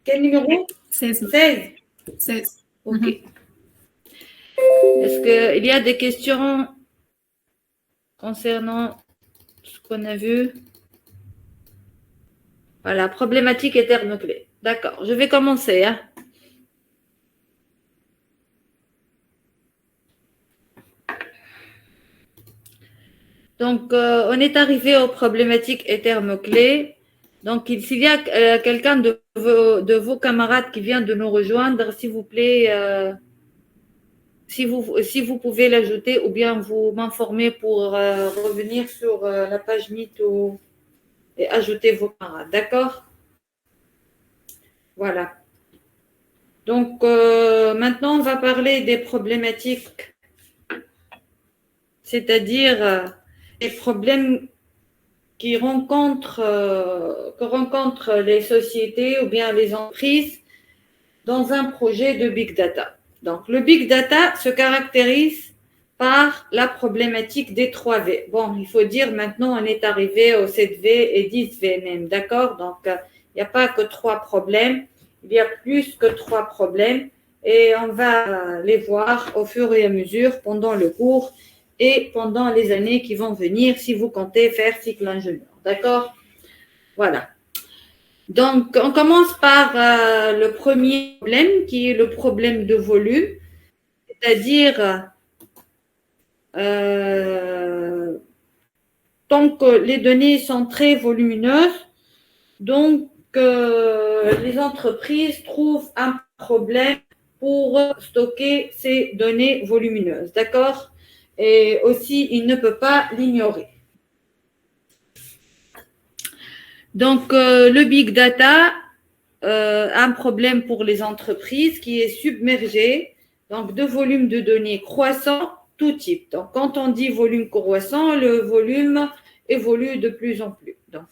Quel numéro? 16. 16. 16. Ok. Est-ce qu'il y a des questions concernant ce qu'on a vu? Voilà, problématique et termes clés. D'accord, je vais commencer. Hein. Donc, on est arrivé aux problématiques et termes clés. Donc, s'il y a quelqu'un de vos camarades qui vient de nous rejoindre, s'il vous plaît, si vous pouvez l'ajouter ou bien vous m'informer pour revenir sur la page Meet et ajouter vos camarades. D'accord? Voilà. Donc, maintenant, on va parler des problématiques, c'est-à-dire les problèmes que rencontrent les sociétés ou bien les entreprises dans un projet de Big Data. Donc, le Big Data se caractérise par la problématique des 3 V. Bon, il faut dire maintenant, on est arrivé aux 7 V et 10 V même, d'accord? Donc, il n'y a pas que 3 problèmes, il y a plus que 3 problèmes et on va les voir au fur et à mesure pendant le cours et pendant les années qui vont venir si vous comptez faire cycle ingénieur, d'accord? Voilà. Donc, on commence par le premier problème qui est le problème de volume, c'est-à-dire tant que les données sont très volumineuses, donc les entreprises trouvent un problème pour stocker ces données volumineuses, d'accord? Et aussi, il ne peut pas l'ignorer. Donc, le big data, un problème pour les entreprises qui est submergé donc de volume de données croissant, tout type. Donc, quand on dit volume croissant, le volume évolue de plus en plus. Donc,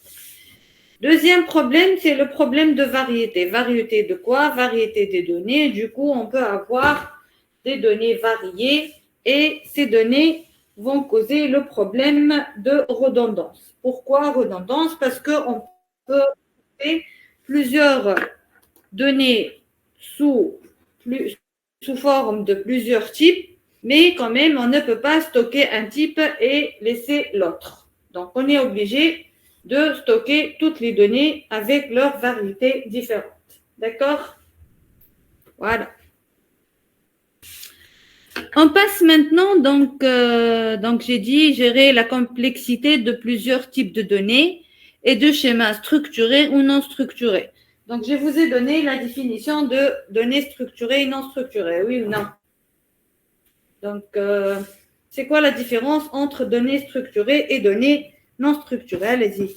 deuxième problème, c'est le problème de variété. Variété de quoi? Variété des données. Du coup, on peut avoir des données variées et ces données vont causer le problème de redondance. Pourquoi redondance? Parce qu'on peut trouver plusieurs données sous forme de plusieurs types, mais quand même, on ne peut pas stocker un type et laisser l'autre. Donc, on est obligé de stocker toutes les données avec leurs variétés différentes. D'accord? Voilà. On passe maintenant, donc j'ai dit gérer la complexité de plusieurs types de données et de schémas structurés ou non structurés. Donc, je vous ai donné la définition de données structurées et non structurées, oui ou non? Donc, c'est quoi la différence entre données structurées et données non structurées? Allez-y.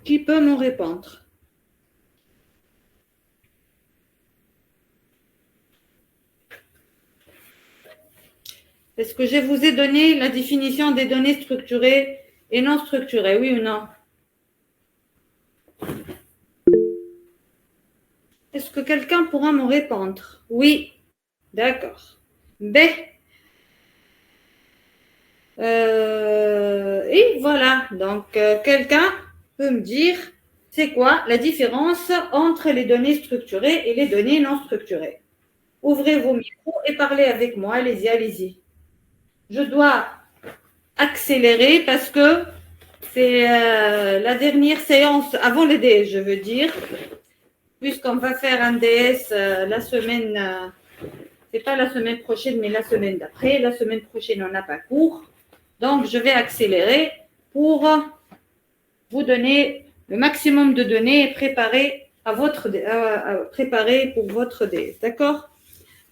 Qui peut nous répondre? Est-ce que je vous ai donné la définition des données structurées et non structurées, oui ou non? Est-ce que quelqu'un pourra me répondre? Oui. D'accord. B. Et voilà. Donc, quelqu'un peut me dire, c'est quoi la différence entre les données structurées et les données non structurées? Ouvrez vos micros et parlez avec moi. Allez-y, allez-y. Je dois accélérer parce que c'est la dernière séance avant le DS, je veux dire, puisqu'on va faire un DS la semaine, c'est pas la semaine prochaine, mais la semaine d'après. La semaine prochaine, on n'a pas cours. Donc, je vais accélérer pour vous donner le maximum de données et préparer pour votre DS. D'accord?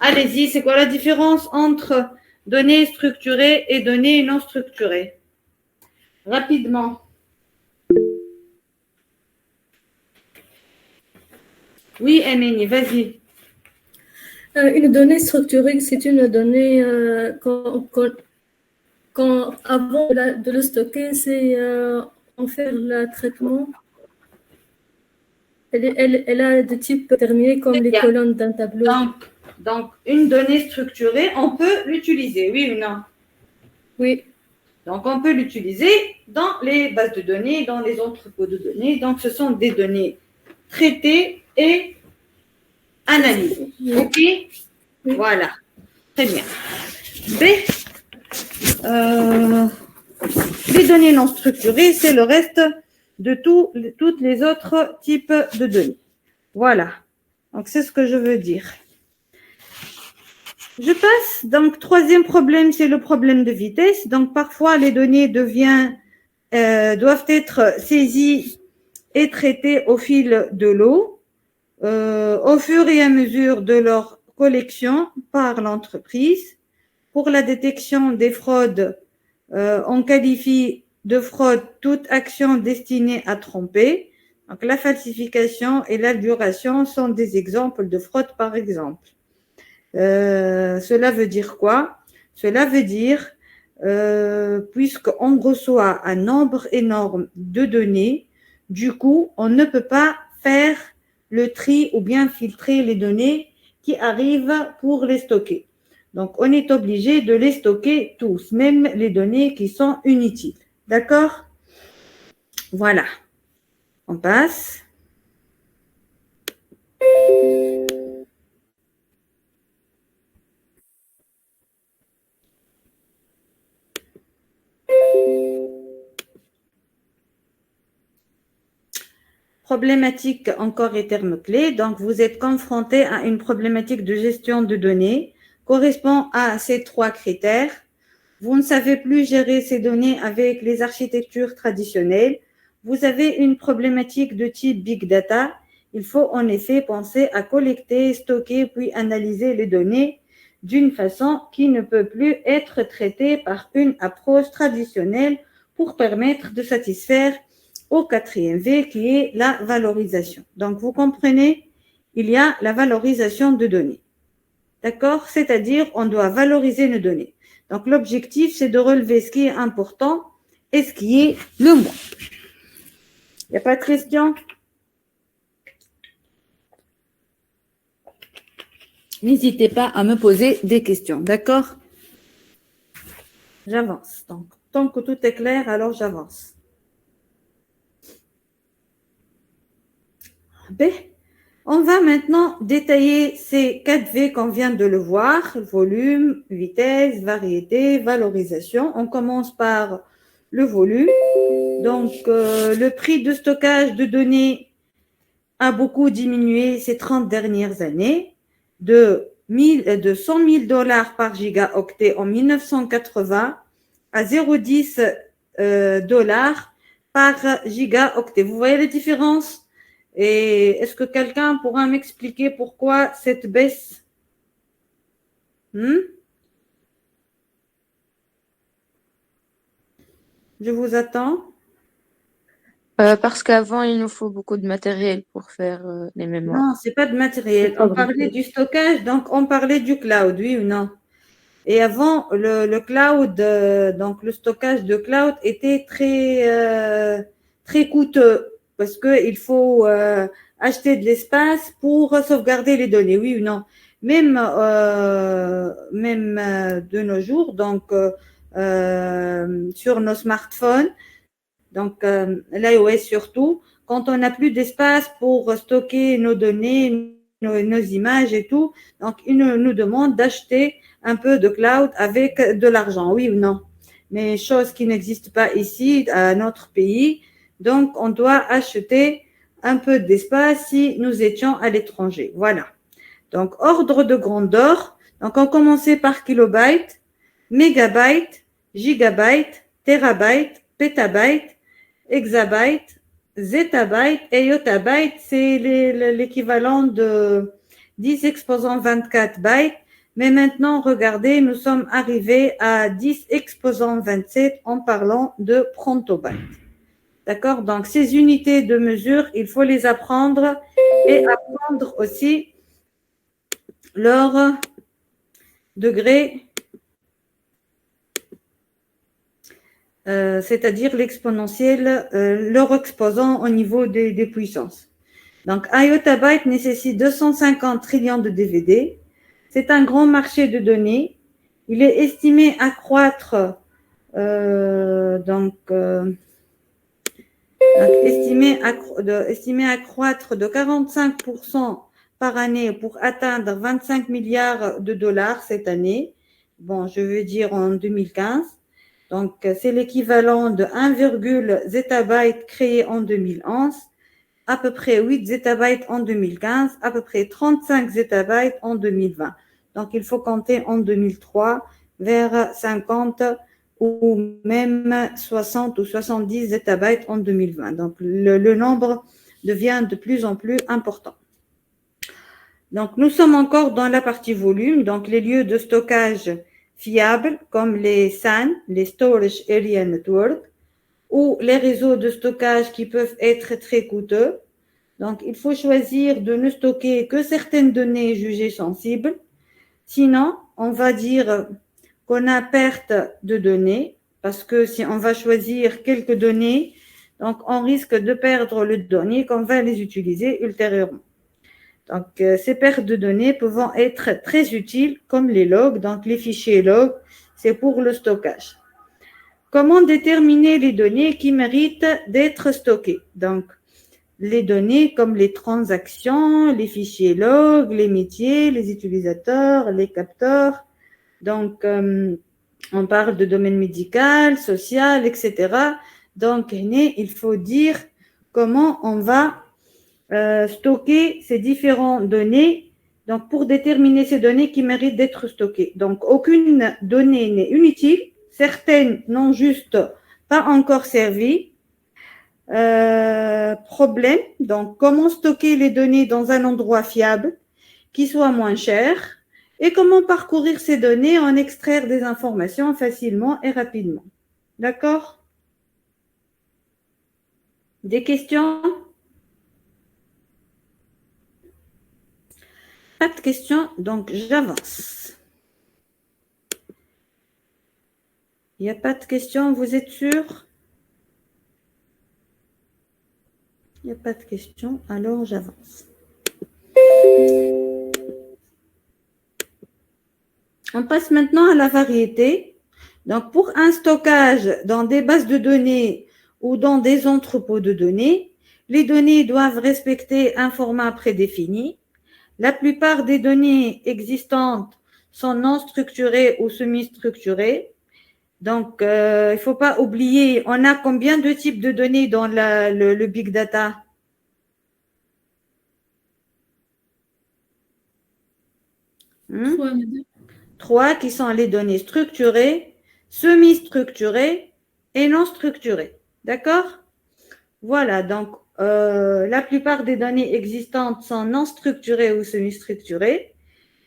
Allez-y, c'est quoi la différence entre données structurées et données non structurées? Rapidement. Oui, Amini, vas-y. Une donnée structurée, c'est une donnée avant de le stocker, c'est en faire le traitement. Elle a des types déterminés comme les colonnes d'un tableau. Donc, une donnée structurée, on peut l'utiliser, oui ou non? Oui. Donc, on peut l'utiliser dans les bases de données, dans les entrepôts de données. Donc, ce sont des données traitées et analysées. OK? Voilà. Très bien. B. Les données non structurées, c'est le reste de toutes les autres types de données. Voilà. Donc, c'est ce que je veux dire. Je passe. Donc, troisième problème, c'est le problème de vitesse. Donc, parfois, les données doivent être saisies et traitées au fil de l'eau, au fur et à mesure de leur collection par l'entreprise. Pour la détection des fraudes, on qualifie de fraude toute action destinée à tromper. Donc, la falsification et l'adultération sont des exemples de fraude, par exemple. Cela veut dire quoi? Cela veut dire, puisqu'on reçoit un nombre énorme de données, du coup, on ne peut pas faire le tri ou bien filtrer les données qui arrivent pour les stocker. Donc, on est obligé de les stocker tous, même les données qui sont inutiles. D'accord? Voilà. On passe. Problématique encore et terme clé. Donc, vous êtes confronté à une problématique de gestion de données correspond à ces trois critères. Vous ne savez plus gérer ces données avec les architectures traditionnelles. Vous avez une problématique de type Big Data. Il faut en effet penser à collecter, stocker, puis analyser les données d'une façon qui ne peut plus être traitée par une approche traditionnelle pour permettre de satisfaire au quatrième V qui est la valorisation. Donc, vous comprenez, il y a la valorisation de données. D'accord? C'est-à-dire, on doit valoriser nos données. Donc, l'objectif, c'est de relever ce qui est important et ce qui est le moins. Il n'y a pas de questions? N'hésitez pas à me poser des questions. D'accord? J'avance. Donc, tant que tout est clair, alors j'avance. B. On va maintenant détailler ces 4 V qu'on vient de le voir, volume, vitesse, variété, valorisation. On commence par le volume. Donc, le prix de stockage de données a beaucoup diminué ces 30 dernières années, de 100 000 $ par gigaoctet en 1980 à 0,10 $ par gigaoctet. Vous voyez la différence? Et est-ce que quelqu'un pourra m'expliquer pourquoi cette baisse? Je vous attends. Parce qu'avant, il nous faut beaucoup de matériel pour faire les mémoires. Non, c'est pas de matériel. On parlait du stockage, donc on parlait du cloud, oui ou non? Et avant, le cloud, donc le stockage de cloud était très coûteux parce qu'il faut acheter de l'espace pour sauvegarder les données, oui ou non? Même de nos jours, donc sur nos smartphones, donc l'iOS surtout, quand on n'a plus d'espace pour stocker nos données, nos images et tout, donc il nous demande d'acheter un peu de cloud avec de l'argent, oui ou non? Mais chose qui n'existe pas ici, à notre pays. Donc, on doit acheter un peu d'espace si nous étions à l'étranger. Voilà. Donc, ordre de grandeur. Donc, on commençait par kilobyte, mégabyte, gigabyte, terabyte, pétabyte, hexabyte, zettabyte et yottabyte. C'est l'équivalent de 10 exposant 24 bytes. Mais maintenant, regardez, nous sommes arrivés à 10 exposant 27 en parlant de prontobyte. D'accord? Donc, ces unités de mesure, il faut les apprendre et apprendre aussi leur degré, c'est-à-dire l'exponentiel, leur exposant au niveau des puissances. Donc, un yottabyte nécessite 250 trillions de DVD. C'est un grand marché de données. Il est estimé accroître estimé à croître de 45% par année pour atteindre 25 milliards de dollars cette année. Bon, je veux dire en 2015. Donc, c'est l'équivalent de 1, zettabyte créé en 2011, à peu près 8 zettabytes en 2015, à peu près 35 zettabytes en 2020. Donc, il faut compter en 2003 vers 50 ou même 60 ou 70 zettabytes en 2020. Donc, le nombre devient de plus en plus important. Donc, nous sommes encore dans la partie volume, donc les lieux de stockage fiables comme les SAN, les Storage Area Network, ou les réseaux de stockage qui peuvent être très coûteux. Donc, il faut choisir de ne stocker que certaines données jugées sensibles. Sinon, on va dire qu'on a perte de données, parce que si on va choisir quelques données, donc on risque de perdre les données qu'on va les utiliser ultérieurement. Donc, ces pertes de données peuvent être très utiles, comme les logs. Donc, les fichiers logs, c'est pour le stockage. Comment déterminer les données qui méritent d'être stockées? Donc, les données comme les transactions, les fichiers logs, les métiers, les utilisateurs, les capteurs. Donc, on parle de domaine médical, social, etc. Donc, il faut dire comment on va stocker ces différentes données, donc pour déterminer ces données qui méritent d'être stockées. Donc, aucune donnée n'est inutile, certaines n'ont juste pas encore servi. Problème, donc comment stocker les données dans un endroit fiable qui soit moins cher et comment parcourir ces données, en extraire des informations facilement et rapidement. D'accord? Des questions? Pas de questions, donc j'avance. Il n'y a pas de questions, vous êtes sûr? Il n'y a pas de questions, alors j'avance. On passe maintenant à la variété. Donc, pour un stockage dans des bases de données ou dans des entrepôts de données, les données doivent respecter un format prédéfini. La plupart des données existantes sont non structurées ou semi-structurées. Donc, il ne faut pas oublier, on a combien de types de données dans le big data? Trois, madame. 3 qui sont les données structurées, semi-structurées et non structurées. D'accord? Voilà, donc la plupart des données existantes sont non structurées ou semi-structurées.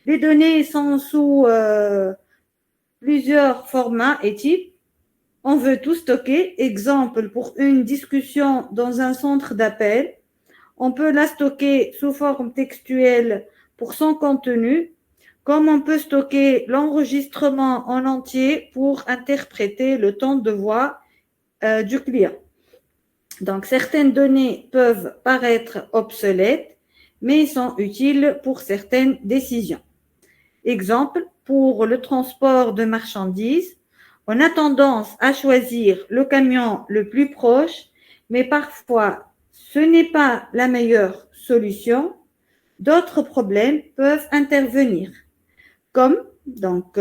Les données sont sous plusieurs formats et types. On veut tout stocker. Exemple, pour une discussion dans un centre d'appel, on peut la stocker sous forme textuelle pour son contenu, comme on peut stocker l'enregistrement en entier pour interpréter le ton de voix du client. Donc, certaines données peuvent paraître obsolètes, mais sont utiles pour certaines décisions. Exemple, pour le transport de marchandises, on a tendance à choisir le camion le plus proche, mais parfois, ce n'est pas la meilleure solution. D'autres problèmes peuvent intervenir. Comme, donc,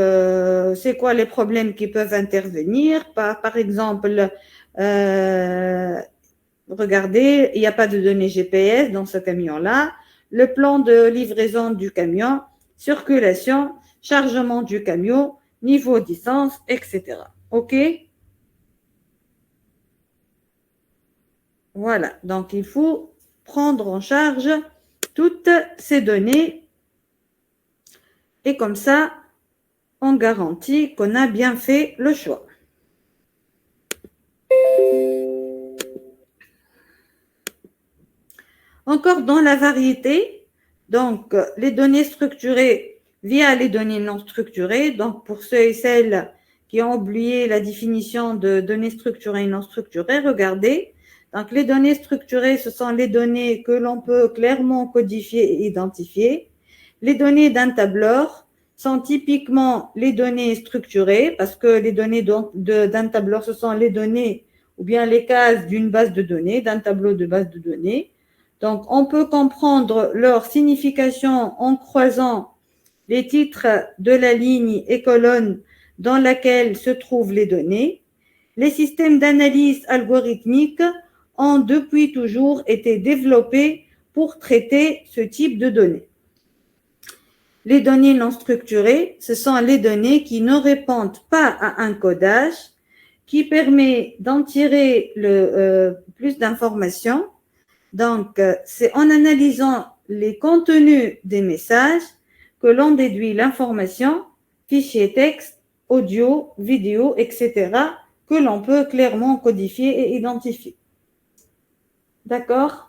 c'est quoi les problèmes qui peuvent intervenir? Par exemple, regardez, il n'y a pas de données GPS dans ce camion-là. Le plan de livraison du camion, circulation, chargement du camion, niveau distance, etc. OK? Voilà, donc il faut prendre en charge toutes ces données et comme ça, on garantit qu'on a bien fait le choix. Encore dans la variété, donc les données structurées via les données non structurées. Donc pour ceux et celles qui ont oublié la définition de données structurées et non structurées, regardez. Donc les données structurées, ce sont les données que l'on peut clairement codifier et identifier. Les données d'un tableur, sont typiquement les données structurées, parce que les données d'un tableur, ce sont les données ou bien les cases d'une base de données, d'un tableau de base de données. Donc, on peut comprendre leur signification en croisant les titres de la ligne et colonne dans laquelle se trouvent les données. Les systèmes d'analyse algorithmique ont depuis toujours été développés pour traiter ce type de données. Les données non structurées, ce sont les données qui ne répondent pas à un codage qui permet d'en tirer plus d'informations. Donc, c'est en analysant les contenus des messages que l'on déduit l'information, fichier texte, audio, vidéo, etc., que l'on peut clairement codifier et identifier. D'accord?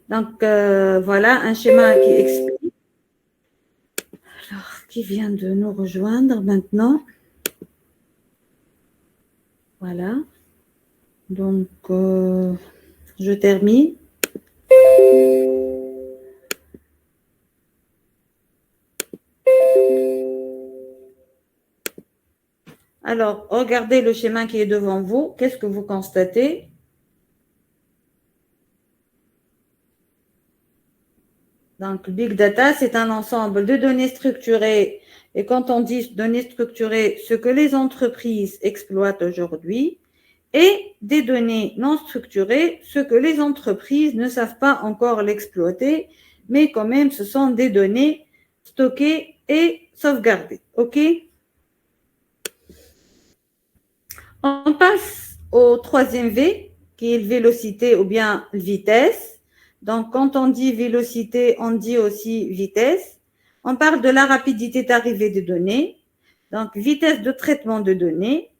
Donc, voilà un schéma qui explique. Alors, qui vient de nous rejoindre maintenant? Voilà. Donc, je termine. Alors, regardez le schéma qui est devant vous. Qu'est-ce que vous constatez? Donc, Big Data, c'est un ensemble de données structurées. Et quand on dit données structurées, ce que les entreprises exploitent aujourd'hui, et des données non structurées, ce que les entreprises ne savent pas encore l'exploiter, mais quand même, ce sont des données stockées et sauvegardées. OK? On passe au troisième V, qui est le vélocité ou bien vitesse. Donc, quand on dit vélocité, on dit aussi vitesse. On parle de la rapidité d'arrivée des données. Donc, vitesse de traitement de données.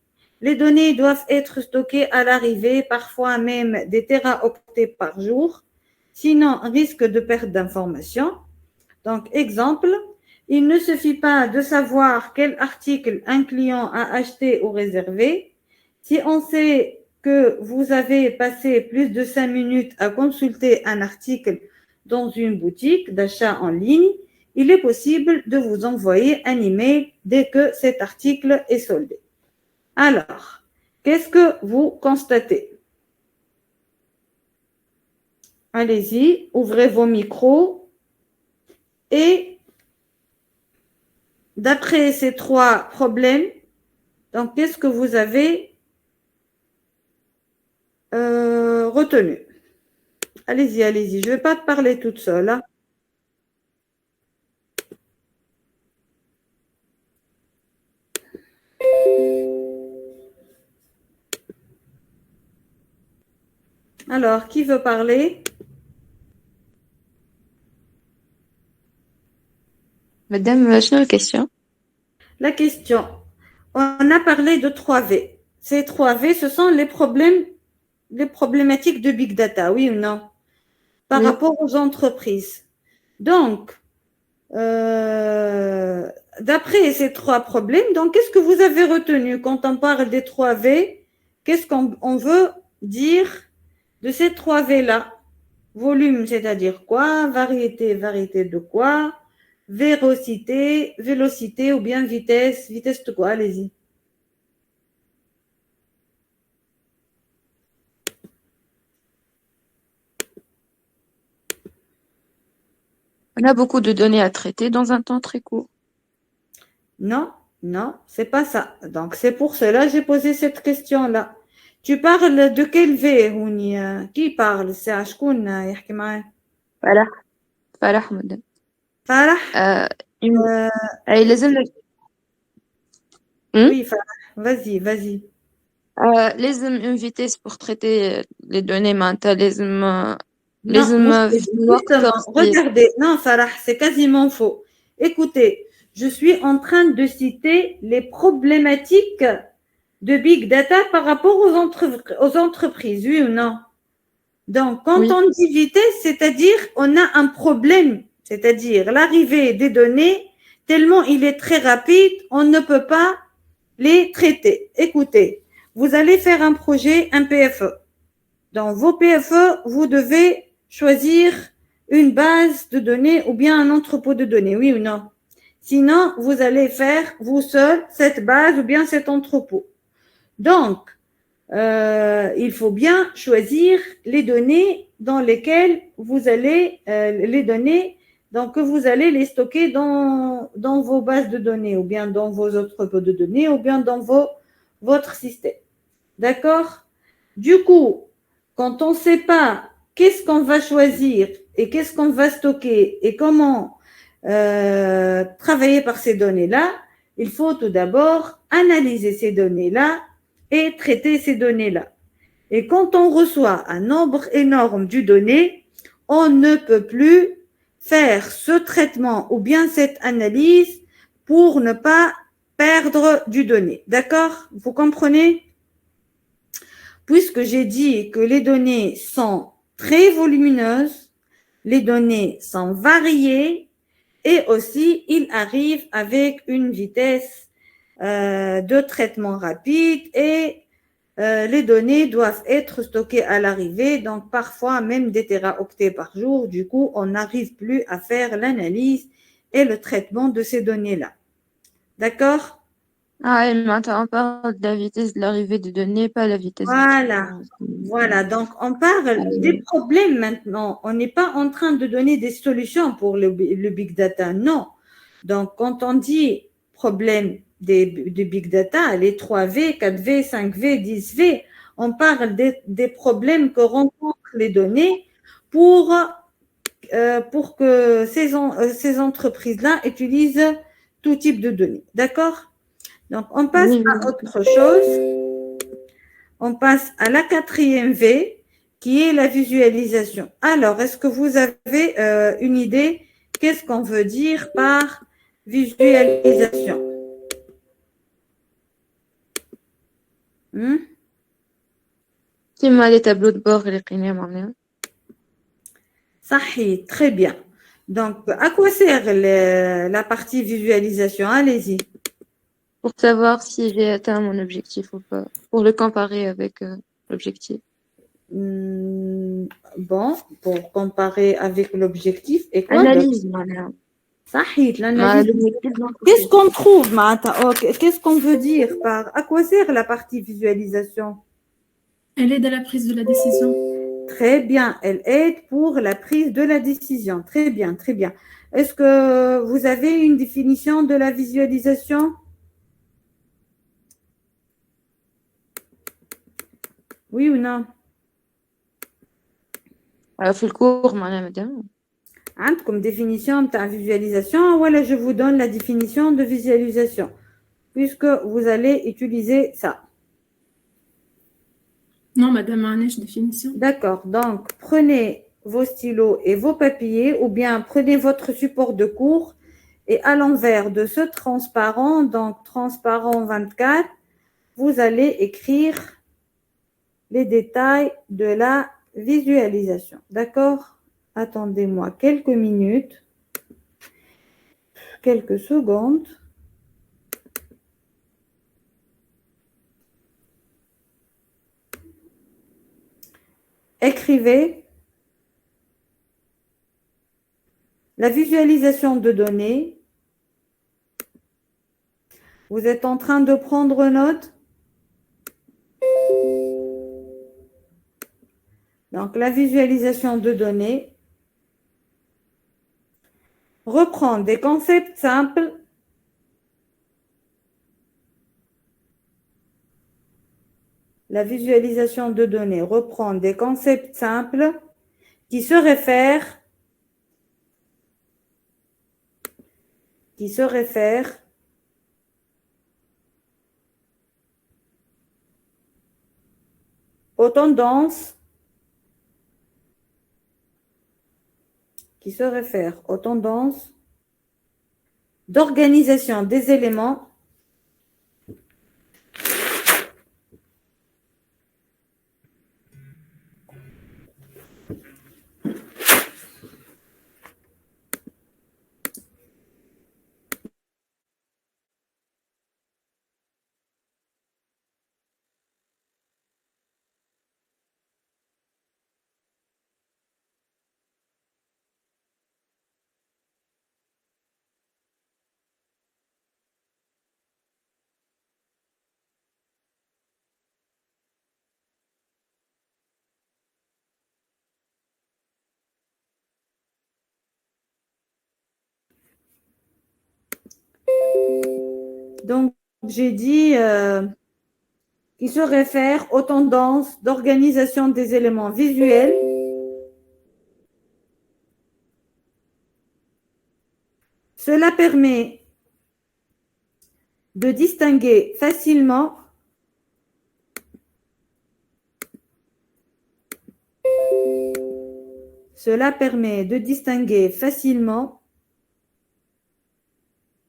Les données doivent être stockées à l'arrivée, parfois même des téraoctets par jour. Sinon, risque de perte d'informations. Donc, exemple, il ne suffit pas de savoir quel article un client a acheté ou réservé. Si on sait que vous avez passé plus de 5 minutes à consulter un article dans une boutique d'achat en ligne, il est possible de vous envoyer un email dès que cet article est soldé. Alors, qu'est-ce que vous constatez? Allez-y, ouvrez vos micros et d'après ces trois problèmes, donc qu'est-ce que vous avez retenu? Allez-y, allez-y. Je ne vais pas te parler toute seule. Hein. Alors, qui veut parler? Madame, j'ai une question. La question. On a parlé de 3V. Ces 3V, ce sont les problématiques de Big Data, oui ou non? Par Oui. rapport aux entreprises. Donc, d'après ces trois problèmes, donc qu'est-ce que vous avez retenu quand on parle des 3V? Qu'est-ce qu'on veut dire de ces 3V-là? Volume, c'est-à-dire quoi? Variété, variété de quoi? Vélocité, vélocité ou bien vitesse, vitesse de quoi? Allez-y. On a beaucoup de données à traiter dans un temps très court. Non, non, c'est pas ça. Donc, c'est pour cela que j'ai posé cette question-là. Tu parles de quel V, Houni? Qui parle? C'est Ashkoun, يحكي معي. فرح madame. Farah? أي لازم Oui, Farah. Vas-y, vas-y. لازم une vitesse pour traiter les données معناتها لازم Non, في الوقت justement, regardez. Non, Farah, c'est quasiment faux. Écoutez, je suis en train de citer les problématiques de Big Data par rapport aux entreprises, oui ou non? Donc, quand Oui. on dit vitesse, c'est-à-dire on a un problème, c'est-à-dire l'arrivée des données, tellement il est très rapide, on ne peut pas les traiter. Écoutez, vous allez faire un projet, un PFE. dans vos PFE, vous devez choisir une base de données ou bien un entrepôt de données, oui ou non? Sinon, vous allez faire vous seul cette base ou bien cet entrepôt. Donc, il faut bien choisir les données dans lesquelles vous allez, les données donc que vous allez les stocker dans vos bases de données ou bien dans vos entrepôts de données ou bien dans votre système. D'accord? Du coup, quand on ne sait pas qu'est-ce qu'on va choisir et qu'est-ce qu'on va stocker et comment travailler par ces données-là, il faut tout d'abord analyser ces données-là et traiter ces données-là. Et quand on reçoit un nombre énorme de données, on ne peut plus faire ce traitement ou bien cette analyse pour ne pas perdre du données. D'accord? Vous comprenez? Puisque j'ai dit que les données sont très volumineuses, les données sont variées et aussi il arrive avec une vitesse de traitement rapide et les données doivent être stockées à l'arrivée, donc parfois même des téraoctets par jour. Du coup, on n'arrive plus à faire l'analyse et le traitement de ces données-là. D'accord? Ah, et maintenant, on parle de la vitesse de l'arrivée des données, pas la vitesse du Voilà. traitement. Voilà, donc on parle des problèmes maintenant. On n'est pas en train de donner des solutions pour le big data, non. Donc, quand on dit problème du big data, les 3V, 4V, 5V, 10V, on parle des problèmes que rencontrent les données pour que ces entreprises-là utilisent tout type de données. D'accord? Donc, on passe Oui, à oui. autre chose. On passe à la 4e V, qui est la visualisation. Alors, est-ce que vous avez une idée? Qu'est-ce qu'on veut dire par visualisation? كيما les tableaux de bord اللي لقيناهم معناها. صحيح, très bien. Donc, à quoi sert la partie visualisation? Allez-y. Pour savoir si j'ai atteint mon objectif ou pas. Pour le comparer avec l'objectif. Bon, pour comparer avec l'objectif et quoi d'autre? Analyse معناها. صحيح, مع l'analyse. l'objectif Qu'est-ce d'entreprise. qu'on trouve, Martha? Qu'est-ce qu'on veut dire par à quoi sert la partie visualisation? Elle aide à la prise de la décision. Très bien, elle aide pour la prise de la décision. Très bien, très bien. Est-ce que vous avez une définition de la visualisation? Oui ou non? في الكور معناها مادام. Comme définition de la visualisation, voilà, je vous donne la définition de visualisation, puisque vous allez utiliser ça. Non, madame, معلش définition. D'accord, donc prenez vos stylos et vos papiers, ou bien prenez votre support de cours et à l'envers de ce transparent, donc transparent 24, vous allez écrire les détails de la visualisation. D'accord? Attendez-moi quelques minutes, quelques secondes. Écrivez la visualisation de données. Vous êtes en train de prendre note? Donc, la visualisation de données reprend des concepts simples La visualisation de données reprend des concepts simples qui se réfèrent aux tendances d'organisation des éléments Donc, j'ai dit qui se réfère aux tendances d'organisation des éléments visuels. Cela permet de distinguer facilement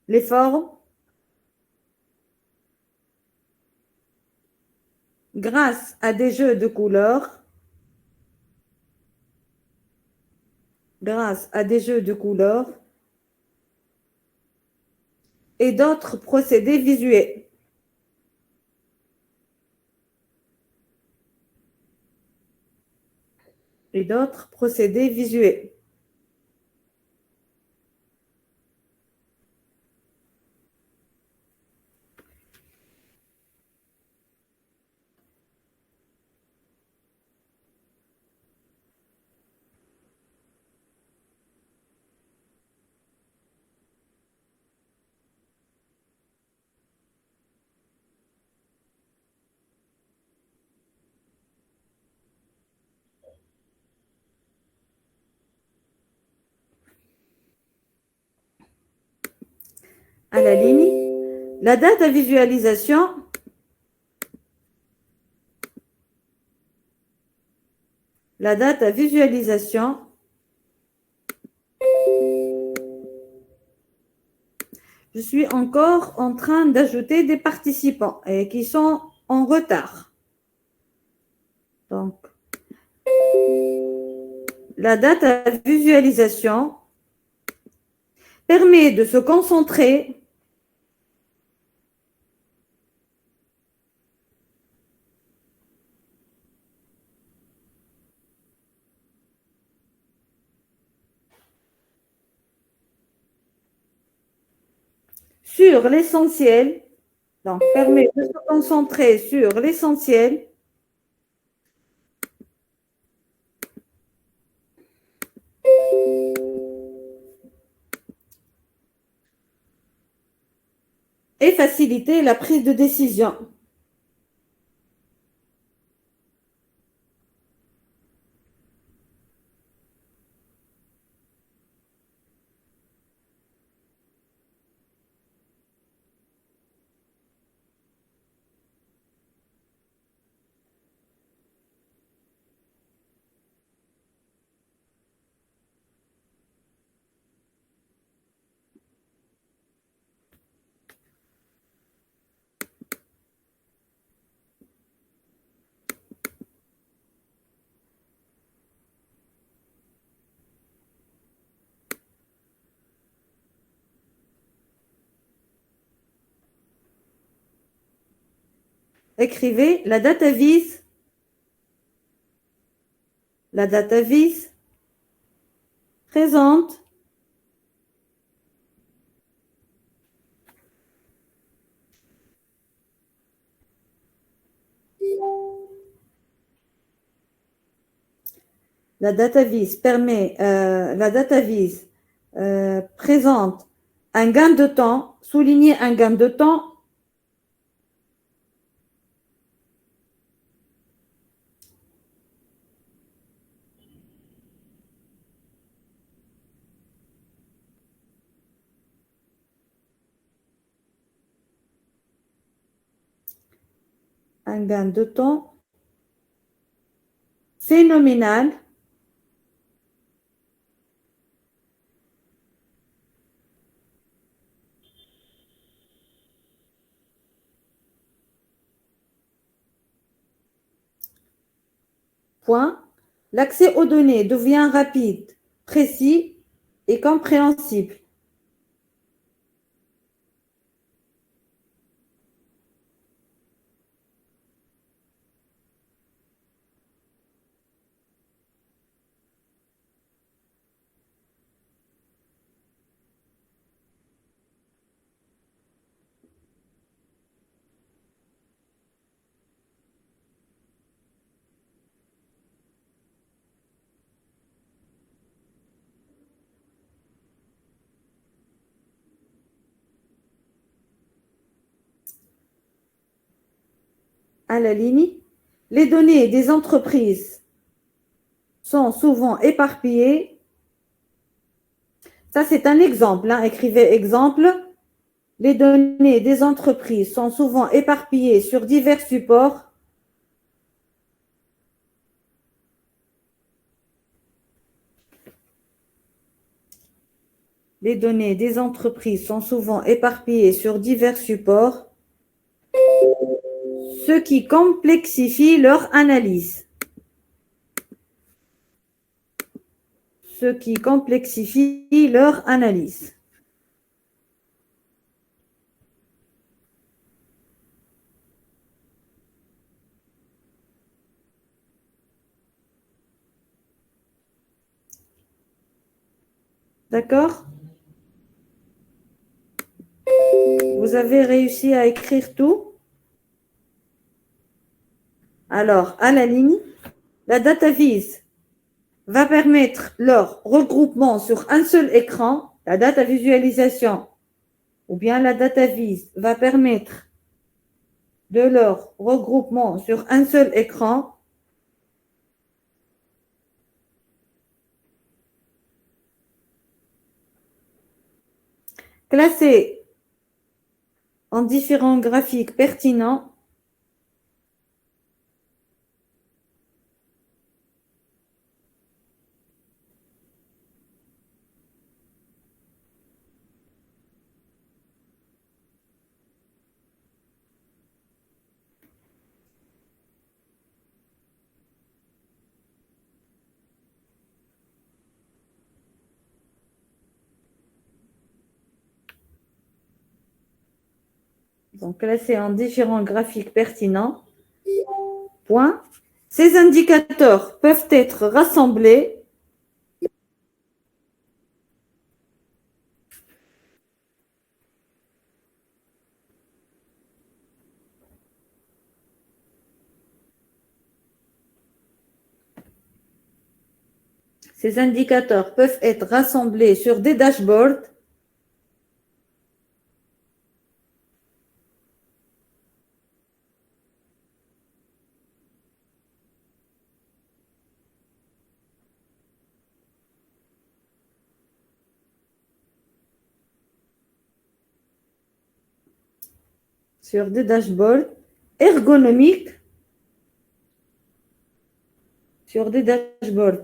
les formes grâce à des jeux de couleurs, et d'autres procédés visuels. À la ligne, la data visualisation je suis encore en train d'ajouter des participants et qui sont en retard. Donc, la data visualisation permet de se concentrer sur l'essentiel. Donc, permet de se concentrer sur l'essentiel et faciliter la prise de décision. Écrivez la data vise présente présente un gain de temps, souligner un gain de temps phénoménal point. L'accès aux données devient rapide, précis et compréhensible. à la ligne. Les données des entreprises sont souvent éparpillées. Ça, c'est un exemple. Hein. Écrivez exemple. Les données des entreprises sont souvent éparpillées sur divers supports. Les données des entreprises sont souvent éparpillées sur divers supports, ce qui complexifie leur analyse. Ce qui complexifie leur analyse. D'accord? Vous avez réussi à écrire tout? Alors, à la ligne, la data vise va permettre leur regroupement sur un seul écran, la data visualisation, ou bien la data vise va permettre de leur regroupement sur un seul écran. Classé en différents graphiques pertinents. Donc, classés en différents graphiques pertinents. Point. Ces indicateurs peuvent être rassemblés Ces indicateurs peuvent être rassemblés sur des dashboards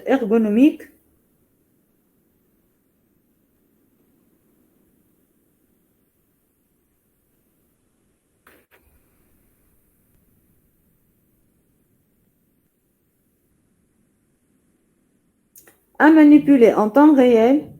ergonomiques à manipuler en temps réel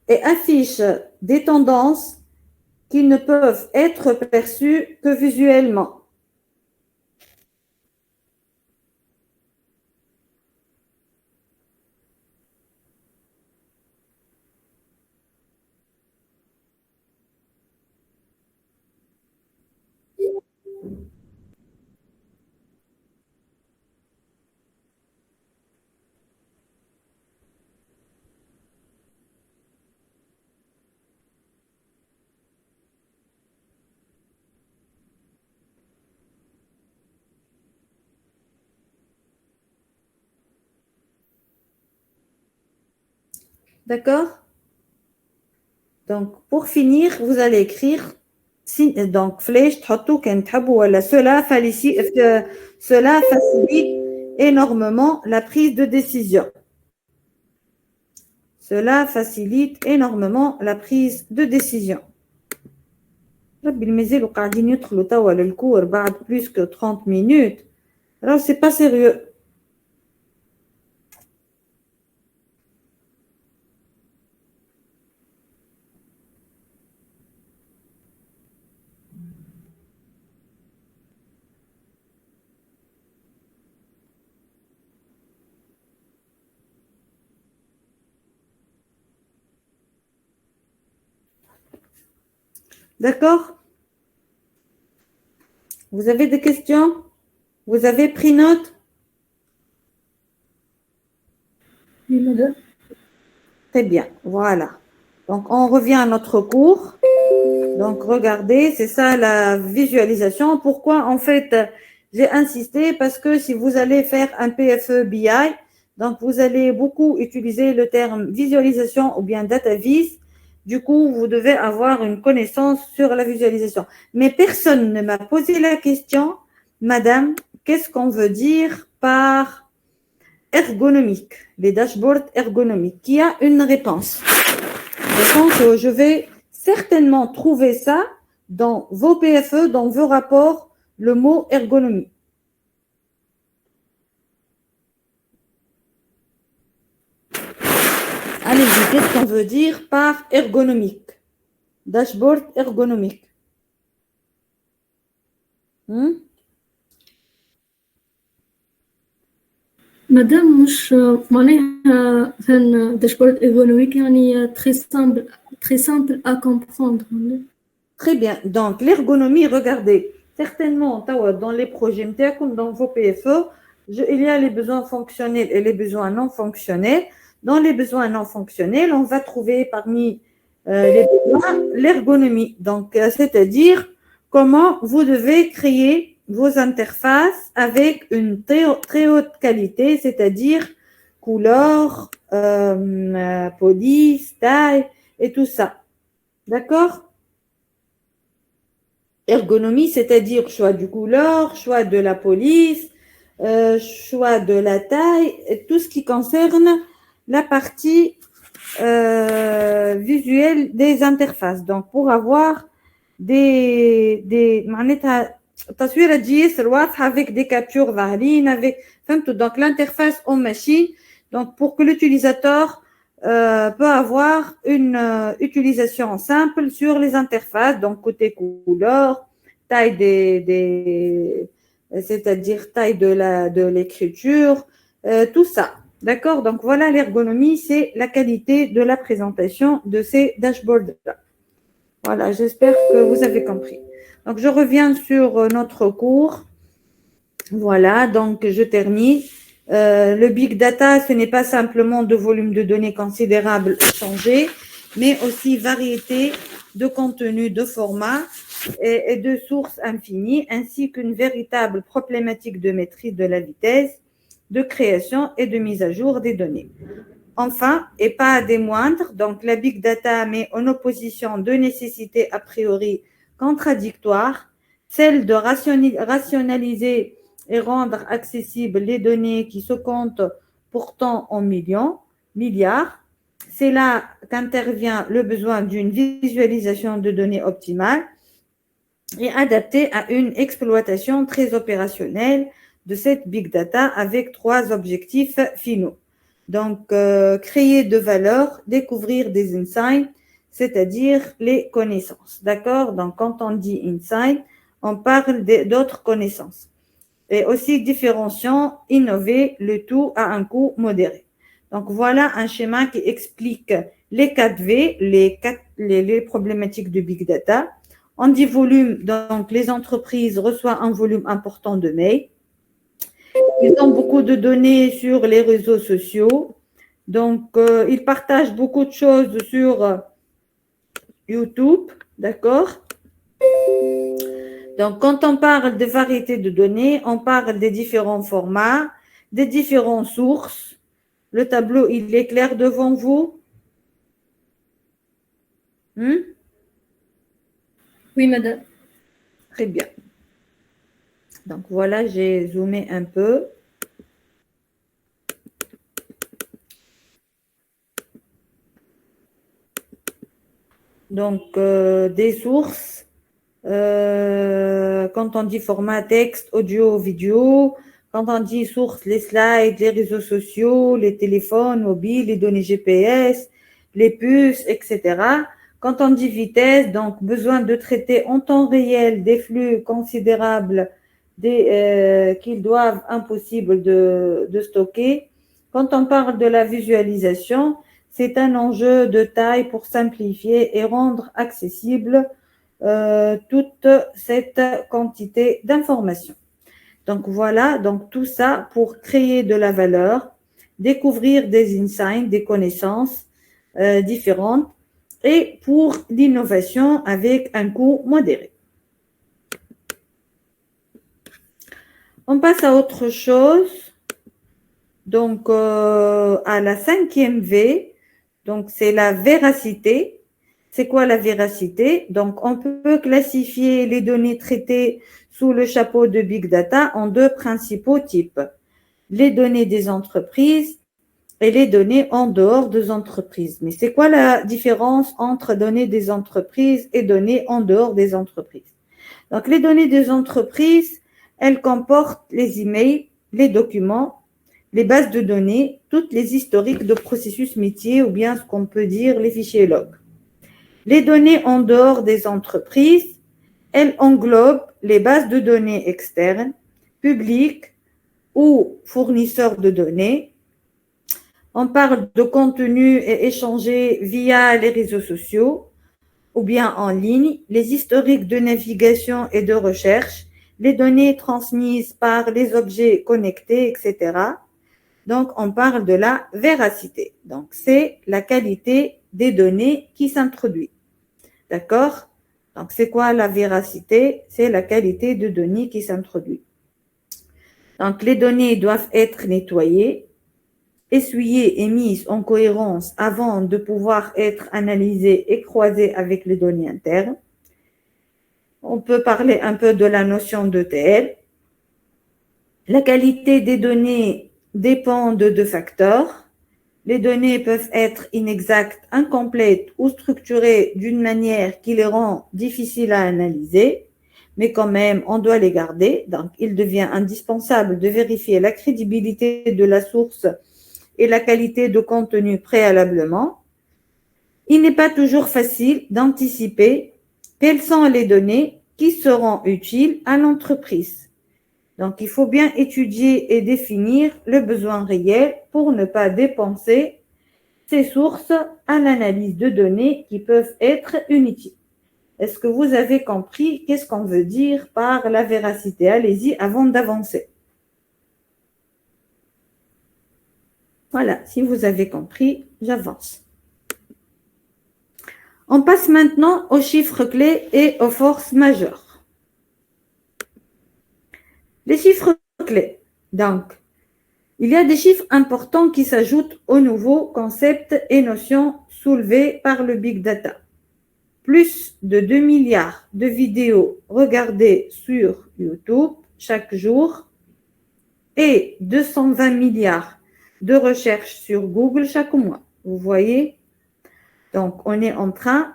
et affichent des tendances qui ne peuvent être perçues que visuellement. D'accord? Donc, pour finir, vous allez écrire donc flèche cela facilite énormément la prise de décision. Cela facilite énormément la prise de décision. ربي المازالوا قاعدين يدخلوا توا للكور بعد plus que 30 minutes. Alors c'est pas sérieux. D'accord? Vous avez des questions? Vous avez pris note? Oui, madame. Très bien, voilà. Donc, on revient à notre cours. Donc, regardez, c'est ça la visualisation. Pourquoi, en fait, j'ai insisté? Parce que si vous allez faire un PFE BI, donc vous allez beaucoup utiliser le terme visualisation ou bien data vis. Du coup, vous devez avoir une connaissance sur la visualisation. Mais personne ne m'a posé la question, Madame, qu'est-ce qu'on veut dire par ergonomique, les dashboards ergonomiques? Qui a une réponse? Je pense que je vais certainement trouver ça dans vos PFE, dans vos rapports, le mot ergonomie. Allez-y, qu'est-ce qu'on veut dire par ergonomique? Dashboard ergonomique. مادام مش معناها كان داشبورد ايكونوميك يعني très simple à comprendre. Très bien. Donc, l'ergonomie, regardez, certainement, dans les projets, comme dans vos PFE, il y a les besoins fonctionnels et les besoins non fonctionnels. Dans les besoins non fonctionnels, on va trouver parmi les besoins l'ergonomie. Donc, c'est-à-dire comment vous devez créer vos interfaces avec une très haute qualité, c'est-à-dire couleur, police, taille et tout ça. D'accord? Ergonomie, c'est-à-dire choix du couleur, choix de la police, choix de la taille, et tout ce qui concerne la partie visuelle des interfaces. Donc, pour avoir معناتها تصويرة تجي واضحة avec des captures ظاهرين avec فهمتوا donc l'interface en machine donc pour que l'utilisateur peut avoir une utilisation simple sur les interfaces, donc côté couleur, taille c'est-à-dire taille de l'écriture, tout ça. D'accord? Donc voilà, l'ergonomie, c'est la qualité de la présentation de ces dashboards-là. Voilà, j'espère que vous avez compris. Donc je reviens sur notre cours. Voilà, donc je termine. Le big data, ce n'est pas simplement de volume de données considérable changé, mais aussi variété de contenu, de formats et de sources infinies, ainsi qu'une véritable problématique de maîtrise de la vitesse, de création et de mise à jour des données. Enfin, et pas des moindres, donc la big data met en opposition deux nécessités a priori contradictoires, celle de rationaliser et rendre accessibles les données qui se comptent pourtant en milliards. C'est là qu'intervient le besoin d'une visualisation de données optimale et adaptée à une exploitation très opérationnelle de cette big data avec trois objectifs finaux. Donc, créer de valeur, découvrir des insights, c'est-à-dire les connaissances. D'accord? Donc, quand on dit insight, on parle d'autres connaissances. Et aussi différenciant, innover, le tout à un coût modéré. Donc, voilà un schéma qui explique les 4 V, les problématiques de big data. On dit volume, donc les entreprises reçoivent un volume important de mails. Ils ont beaucoup de données sur les réseaux sociaux. Donc, ils partagent beaucoup de choses sur YouTube. D'accord? Donc, quand on parle de variété de données, on parle des différents formats, des différentes sources. Le tableau, il est clair devant vous? Oui, madame. Très bien. Donc, voilà, j'ai zoomé un peu. Donc, des sources. Quand on dit format texte, audio, vidéo, quand on dit source, les slides, les réseaux sociaux, les téléphones mobiles, les données GPS, les puces, etc. Quand on dit vitesse, donc besoin de traiter en temps réel des flux considérables qu'ils doivent impossible de stocker. Quand on parle de la visualisation, c'est un enjeu de taille pour simplifier et rendre accessible toute cette quantité d'informations. Donc voilà, donc tout ça pour créer de la valeur, découvrir des insights, des connaissances différentes et pour l'innovation avec un coût modéré. On passe à autre chose. Donc, à la 5e V, donc c'est la véracité. C'est quoi la véracité? Donc, on peut classifier les données traitées sous le chapeau de Big Data en deux principaux types. Les données des entreprises et les données en dehors des entreprises. Mais c'est quoi la différence entre données des entreprises et données en dehors des entreprises? Donc, les données des entreprises, elles comportent les emails, les documents, les bases de données, toutes les historiques de processus métiers ou bien ce qu'on peut dire les fichiers log. Les données en dehors des entreprises, elles englobent les bases de données externes, publiques ou fournisseurs de données. On parle de contenu échangé via les réseaux sociaux ou bien en ligne, les historiques de navigation et de recherche, les données transmises par les objets connectés, etc. Donc, on parle de la véracité. Donc, c'est la qualité des données qui s'introduit. D'accord? Donc, c'est quoi la véracité? C'est la qualité de données qui s'introduit. Donc, les données doivent être nettoyées, essuyées et mises en cohérence avant de pouvoir être analysées et croisées avec les données internes. On peut parler un peu de la notion d'ETL. La qualité des données dépend de deux facteurs. Les données peuvent être inexactes, incomplètes ou structurées d'une manière qui les rend difficiles à analyser, mais quand même, on doit les garder. Donc, il devient indispensable de vérifier la crédibilité de la source et la qualité de contenu préalablement. Il n'est pas toujours facile d'anticiper quelles sont les données qui seront utiles à l'entreprise. Donc, il faut bien étudier et définir le besoin réel pour ne pas dépenser ces sources à l'analyse de données qui peuvent être inutiles. Est-ce que vous avez compris qu'est-ce qu'on veut dire par la véracité? Allez-y avant d'avancer. Voilà, si vous avez compris, j'avance. On passe maintenant aux chiffres clés et aux forces majeures. Les chiffres clés. Donc, il y a des chiffres importants qui s'ajoutent aux nouveaux concepts et notions soulevés par le Big Data. Plus de 2 milliards de vidéos regardées sur YouTube chaque jour et 220 milliards de recherches sur Google chaque mois. Vous voyez? Donc, on est en train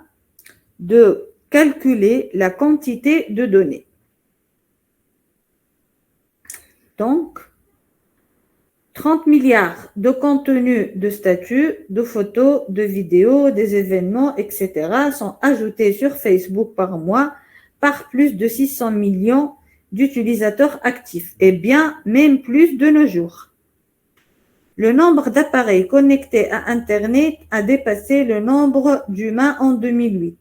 de calculer la quantité de données. Donc, 30 milliards de contenus de statuts, de photos, de vidéos, des événements, etc. sont ajoutés sur Facebook par mois par plus de 600 millions d'utilisateurs actifs et bien même plus de nos jours. Le nombre d'appareils connectés à Internet a dépassé le nombre d'humains en 2008.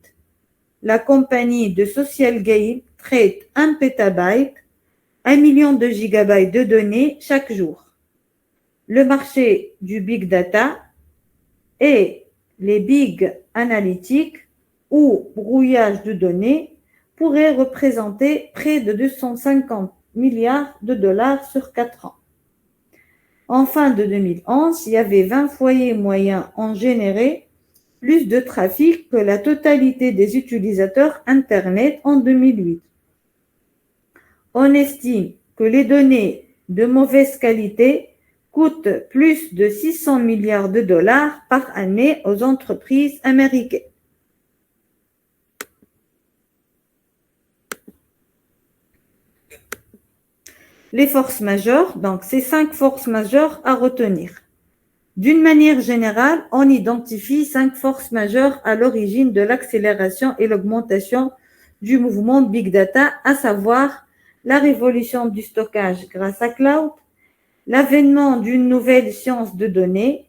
La compagnie de Social Game traite 1 pétabyte, 1 million de gigabytes de données chaque jour. Le marché du Big Data et les Big Analytics ou brouillage de données pourraient représenter près de 250 milliards de dollars sur 4 ans. En fin de 2011, il y avait 20 foyers moyens en généré plus de trafic que la totalité des utilisateurs Internet en 2008. On estime que les données de mauvaise qualité coûtent plus de 600 milliards de dollars par année aux entreprises américaines. Les forces majeures, donc c'est 5 forces majeures à retenir. D'une manière générale, on identifie 5 forces majeures à l'origine de l'accélération et l'augmentation du mouvement Big Data, à savoir la révolution du stockage grâce à cloud, l'avènement d'une nouvelle science de données,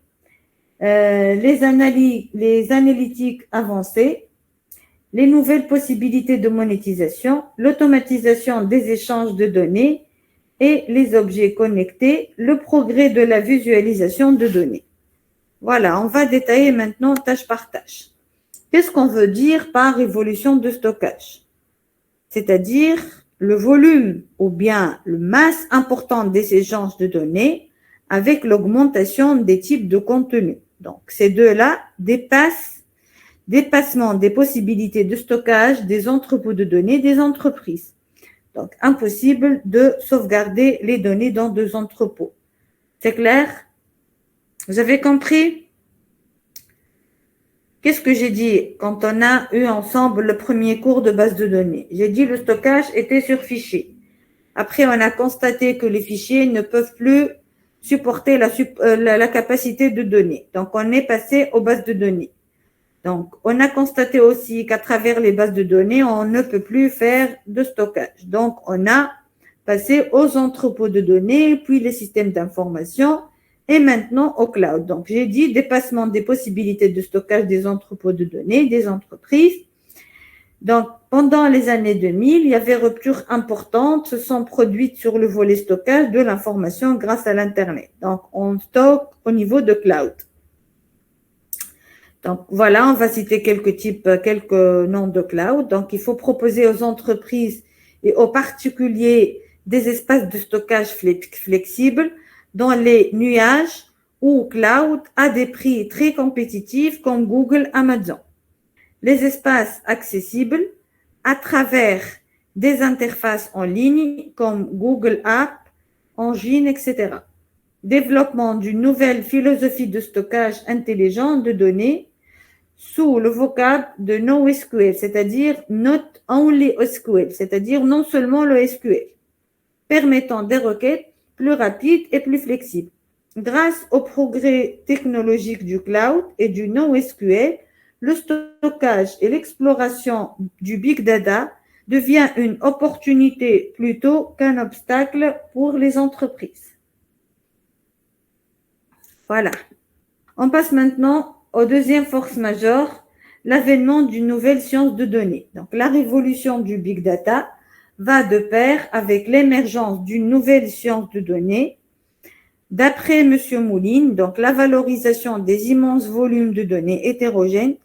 les analytiques avancées, les nouvelles possibilités de monétisation, l'automatisation des échanges de données et les objets connectés, le progrès de la visualisation de données. Voilà, on va détailler maintenant tâche par tâche. Qu'est-ce qu'on veut dire par évolution de stockage? C'est-à-dire le volume ou bien le masse important des échanges de données avec l'augmentation des types de contenus. Donc, ces deux-là dépassement des possibilités de stockage des entrepôts de données des entreprises. Donc, impossible de sauvegarder les données dans deux entrepôts. C'est clair? Vous avez compris? Qu'est-ce que j'ai dit quand on a eu ensemble le premier cours de base de données? J'ai dit le stockage était sur fichier. Après, on a constaté que les fichiers ne peuvent plus supporter la capacité de données. Donc, on est passé aux bases de données. Donc, on a constaté aussi qu'à travers les bases de données, on ne peut plus faire de stockage. Donc, on a passé aux entrepôts de données, puis les systèmes d'information, et maintenant au cloud. Donc, j'ai dit dépassement des possibilités de stockage des entrepôts de données, des entreprises. Donc, pendant les années 2000, il y avait ruptures importantes se sont produites sur le volet stockage de l'information grâce à l'Internet. Donc, on stocke au niveau de cloud. Donc, voilà, on va citer quelques noms de cloud. Donc, il faut proposer aux entreprises et aux particuliers des espaces de stockage flexibles dans les nuages ou cloud à des prix très compétitifs comme Google, Amazon. Les espaces accessibles à travers des interfaces en ligne comme Google Apps, Engine, etc. Développement d'une nouvelle philosophie de stockage intelligent de données sous le vocable de NoSQL, c'est-à-dire Not Only SQL, c'est-à-dire non seulement le SQL, permettant des requêtes plus rapides et plus flexibles. Grâce au progrès technologique du cloud et du NoSQL, le stockage et l'exploration du big data devient une opportunité plutôt qu'un obstacle pour les entreprises. Voilà. On passe maintenant aux deuxième force majeure, l'avènement d'une nouvelle science de données. Donc, la révolution du big data va de pair avec l'émergence d'une nouvelle science de données. D'après M. Mouline, donc la valorisation des immenses volumes de données hétérogènes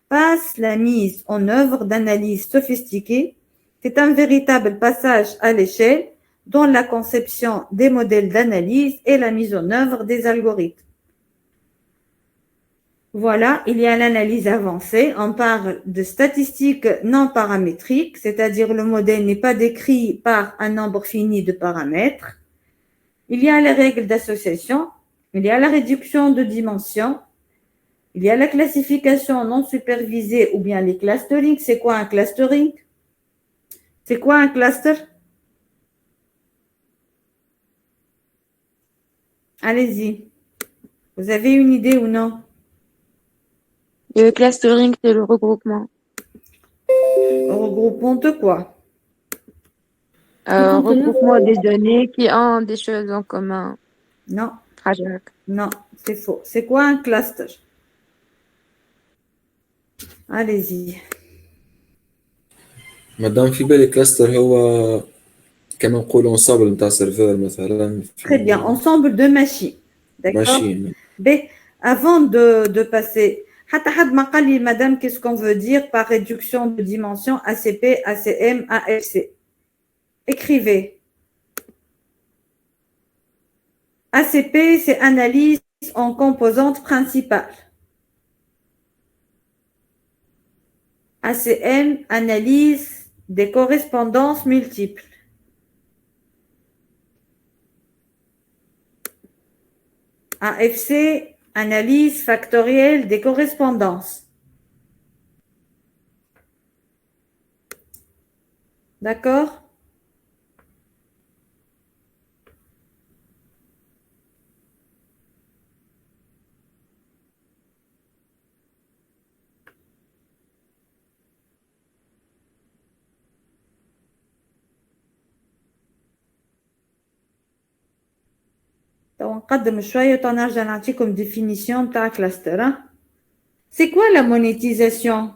passe la mise en œuvre d'analyses sophistiquées. C'est un véritable passage à l'échelle dans la conception des modèles d'analyse et la mise en œuvre des algorithmes. Voilà, il y a l'analyse avancée. On parle de statistiques non paramétriques, c'est-à-dire le modèle n'est pas décrit par un nombre fini de paramètres. Il y a les règles d'association, il y a la réduction de dimensions, il y a la classification non supervisée ou bien les clustering. C'est quoi un clustering? C'est quoi un cluster? Allez-y. Vous avez une idée ou non? Le clustering, c'est le regroupement. Regroupement de quoi? Regroupement des données qui ont des choses en commun. Non, حاجة هكا. non, c'est faux. C'est quoi un cluster? Allez-y. مادام في بالي كلاستر هو كما نقولوا انصابل نتاع سيرفر مثلا Très bien. Ensemble de machines. D'accord? ماشين. B. Avant de passer, حتى حد ما قال لي madame, qu'est-ce qu'on veut dire par réduction de dimension ACP, ACM, AFC? Écrivez. ACP, c'est analyse en composantes principales. ACM, analyse des correspondances multiples. AFC, analyse factorielle des correspondances. D'accord? نقدم شوية ونرجع نعطيكم définition تاع cluster. C'est quoi la monétisation?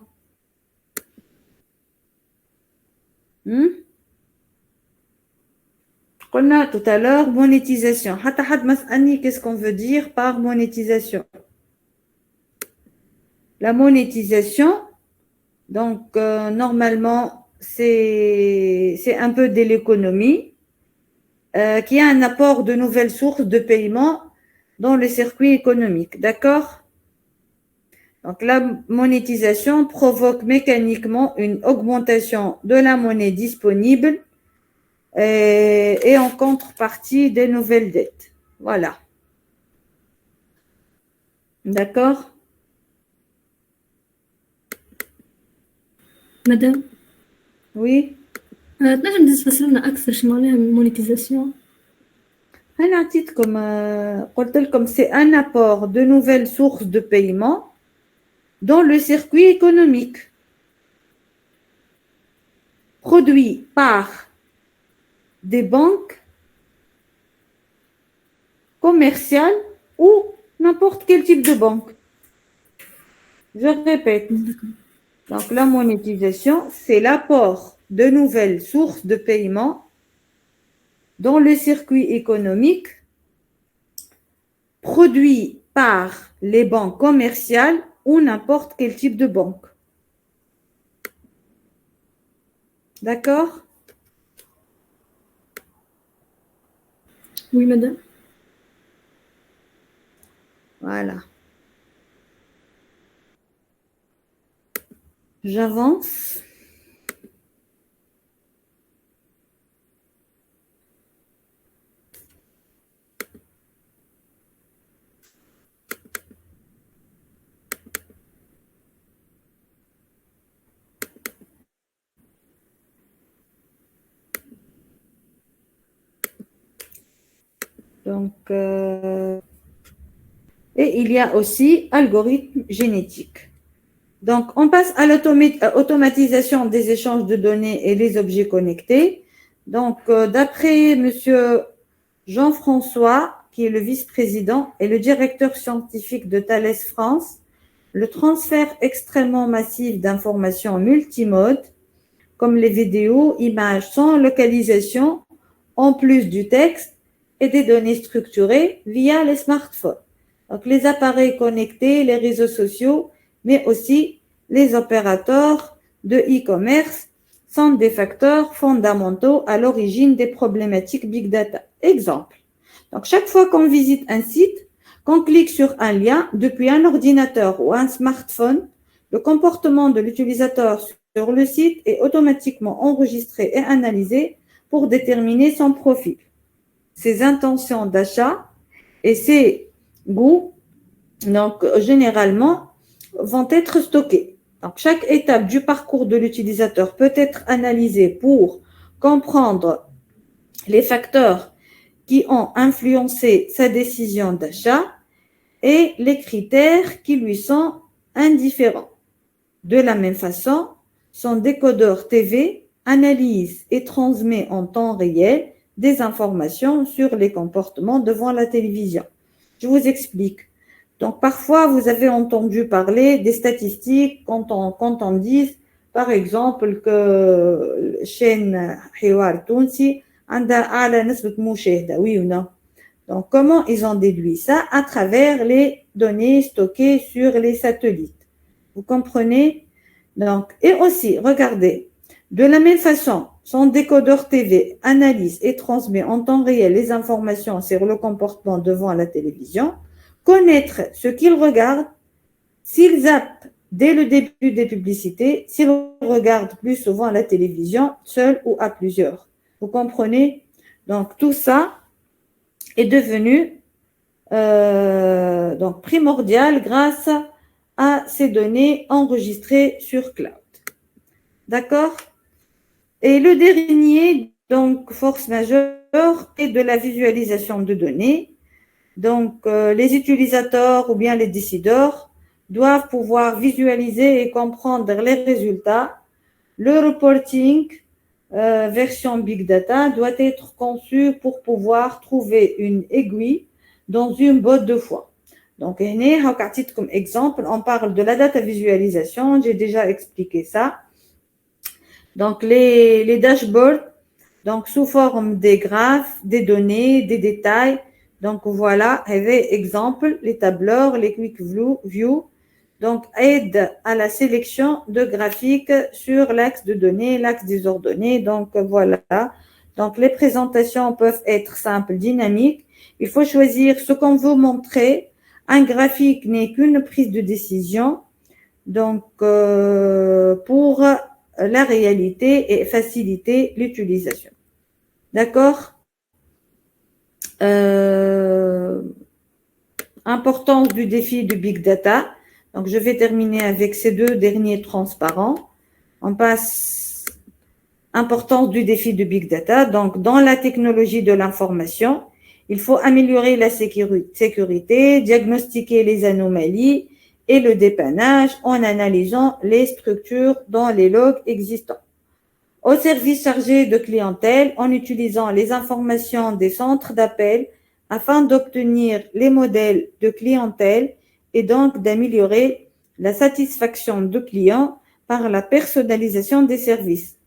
Hmm? On a tout à l'heure monétisation. Hatta had mas'alni, qu'est-ce qu'on veut dire par monétisation? La monétisation, donc normalement, c'est un peu de l'économie qui a un apport de nouvelles sources de paiement dans le circuit économique. D'accord? Donc la monétisation provoque mécaniquement une augmentation de la monnaie disponible et en contrepartie des nouvelles dettes. Voilà. D'accord? مدام Oui. تنجم تفسر لنا أكثر شو معناها المونيتيزاسيون؟ Un titre comme c'est un apport de nouvelles sources de paiement dans le circuit économique produit par des banques commerciales ou n'importe quel type de banque. Je répète. Donc, la monétisation, c'est l'apport de nouvelles sources de paiement dans le circuit économique produit par les banques commerciales ou n'importe quel type de banque. D'accord? Oui, madame. Voilà. J'avance. Donc, et il y a aussi algorithme génétique. Donc, on passe à l'automatisation des échanges de données et les objets connectés. Donc, d'après Monsieur Jean-François, qui est le vice-président et le directeur scientifique de Thales France, le transfert extrêmement massif d'informations multimodes, comme les vidéos, images sans localisation, en plus du texte et des données structurées via les smartphones. Donc, les appareils connectés, les réseaux sociaux, mais aussi les opérateurs de e-commerce sont des facteurs fondamentaux à l'origine des problématiques Big Data. Exemple. Donc, chaque fois qu'on visite un site, qu'on clique sur un lien depuis un ordinateur ou un smartphone, le comportement de l'utilisateur sur le site est automatiquement enregistré et analysé pour déterminer son profil, ses intentions d'achat et ses goûts, donc généralement, vont être stockés. Donc, chaque étape du parcours de l'utilisateur peut être analysée pour comprendre les facteurs qui ont influencé sa décision d'achat et les critères qui lui sont indifférents. De la même façon, son décodeur TV analyse et transmet en temps réel des informations sur les comportements devant la télévision. Je vous explique. Donc, parfois, vous avez entendu parler des statistiques quand on dit, par exemple, que la chaîne Hiwar Tounsi a une nisbat mushahida, oui ou non? Donc, comment ils ont déduit ça? À travers les données stockées sur les satellites. Vous comprenez? Donc, et aussi, regardez, de la même façon, son décodeur TV analyse et transmet en temps réel les informations sur le comportement devant la télévision. Connaître ce qu'il regarde, s'il zappe dès le début des publicités, s'il regarde plus souvent la télévision, seul ou à plusieurs. Vous comprenez? Donc, tout ça est devenu donc primordial grâce à ces données enregistrées sur cloud. D'accord? Et le dernier, donc, force majeure, est de la visualisation de données. Donc, les utilisateurs ou bien les décideurs doivent pouvoir visualiser et comprendre les résultats. Le reporting, version Big Data, doit être conçu pour pouvoir trouver une aiguille dans une botte de foin. Donc, à titre comme exemple, on parle de la data visualisation. J'ai déjà expliqué ça. Donc, les dashboards, donc sous forme des graphes, des données, des détails. Donc, voilà, exemple, les tableurs, les quick view. Donc, aide à la sélection de graphiques sur l'axe de données, l'axe des ordonnées. Donc, voilà. Donc, les présentations peuvent être simples, dynamiques. Il faut choisir ce qu'on veut montrer. Un graphique n'est qu'une prise de décision. Donc, pour la réalité et faciliter l'utilisation. D'accord? Importance du défi du Big Data. Donc, je vais terminer avec ces deux derniers transparents. On passe importance du défi du Big Data. Donc, dans la technologie de l'information, il faut améliorer la sécurité, diagnostiquer les anomalies et le dépannage en analysant les structures dans les logs existants. Au service chargé de clientèle, en utilisant les informations des centres d'appel afin d'obtenir les modèles de clientèle et donc d'améliorer la satisfaction de clients par la personnalisation des services.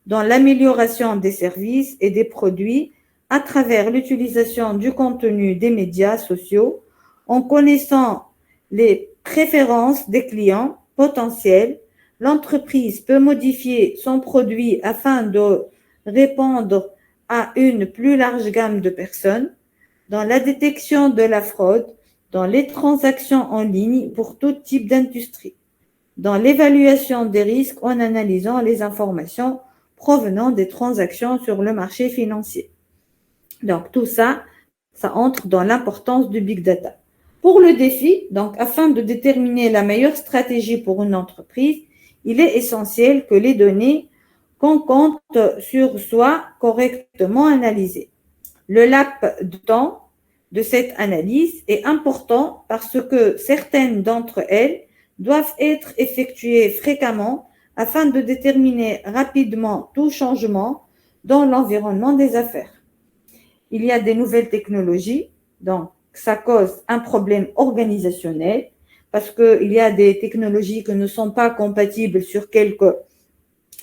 Dans l'amélioration des services et des produits à travers l'utilisation du contenu des médias sociaux, en connaissant les préférences des clients potentiels, l'entreprise peut modifier son produit afin de répondre à une plus large gamme de personnes, dans la détection de la fraude, dans les transactions en ligne pour tout type d'industrie, dans l'évaluation des risques en analysant les informations provenant des transactions sur le marché financier. Donc, tout ça, ça entre dans l'importance du Big Data. Pour le défi, donc, afin de déterminer la meilleure stratégie pour une entreprise, il est essentiel que les données qu'on compte sur soient correctement analysées. Le laps de temps de cette analyse est important parce que certaines d'entre elles doivent être effectuées fréquemment afin de déterminer rapidement tout changement dans l'environnement des affaires. Il y a des nouvelles technologies, donc ça cause un problème organisationnel parce qu'il y a des technologies qui ne sont pas compatibles sur quelques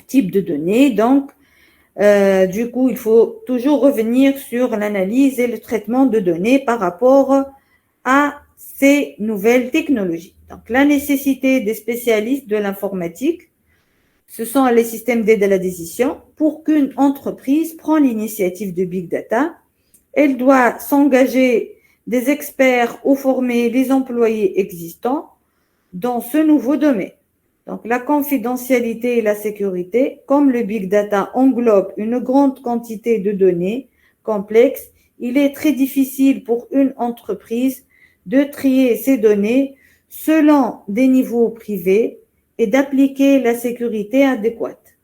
types de données. Donc, du coup, il faut toujours revenir sur l'analyse et le traitement de données par rapport à ces nouvelles technologies. Donc, la nécessité des spécialistes de l'informatique, ce sont les systèmes d'aide à la décision. Pour qu'une entreprise prenne l'initiative de Big Data, elle doit s'engager des experts ou former les employés existants dans ce nouveau domaine. Donc, la confidentialité et la sécurité, comme le Big Data englobe une grande quantité de données complexes, il est très difficile pour une entreprise de trier ces données selon des niveaux privés et d'appliquer la sécurité adéquate.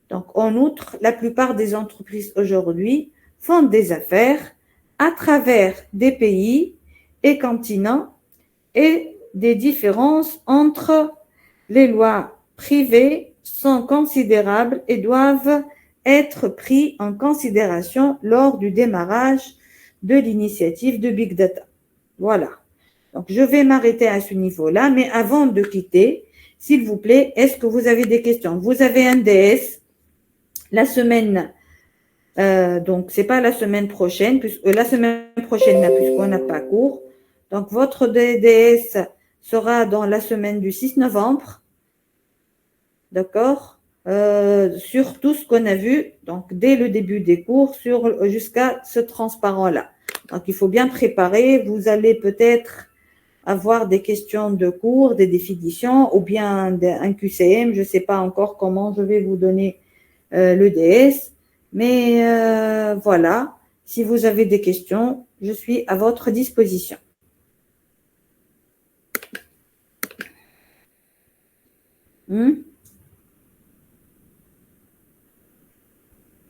Donc, en outre, la plupart des entreprises aujourd'hui font des affaires à travers des pays et continents et des différences entre les lois privées sont considérables et doivent être prises en considération lors du démarrage de l'initiative de Big Data. Voilà. Donc, je vais m'arrêter à ce niveau-là, mais avant de quitter, s'il vous plaît, est-ce que vous avez des questions? Vous avez un DS la semaine, donc c'est pas la semaine prochaine, puisque la semaine prochaine, puisqu'on n'a pas cours. Donc, votre DS sera dans la semaine du 6 novembre. D'accord? Sur tout ce qu'on a vu, donc dès le début des cours, jusqu'à ce transparent-là. Donc, il faut bien préparer. Vous allez peut-être avoir des questions de cours, des définitions, ou bien un QCM. Je ne sais pas encore comment je vais vous donner le DS. Mais voilà, si vous avez des questions, je suis à votre disposition.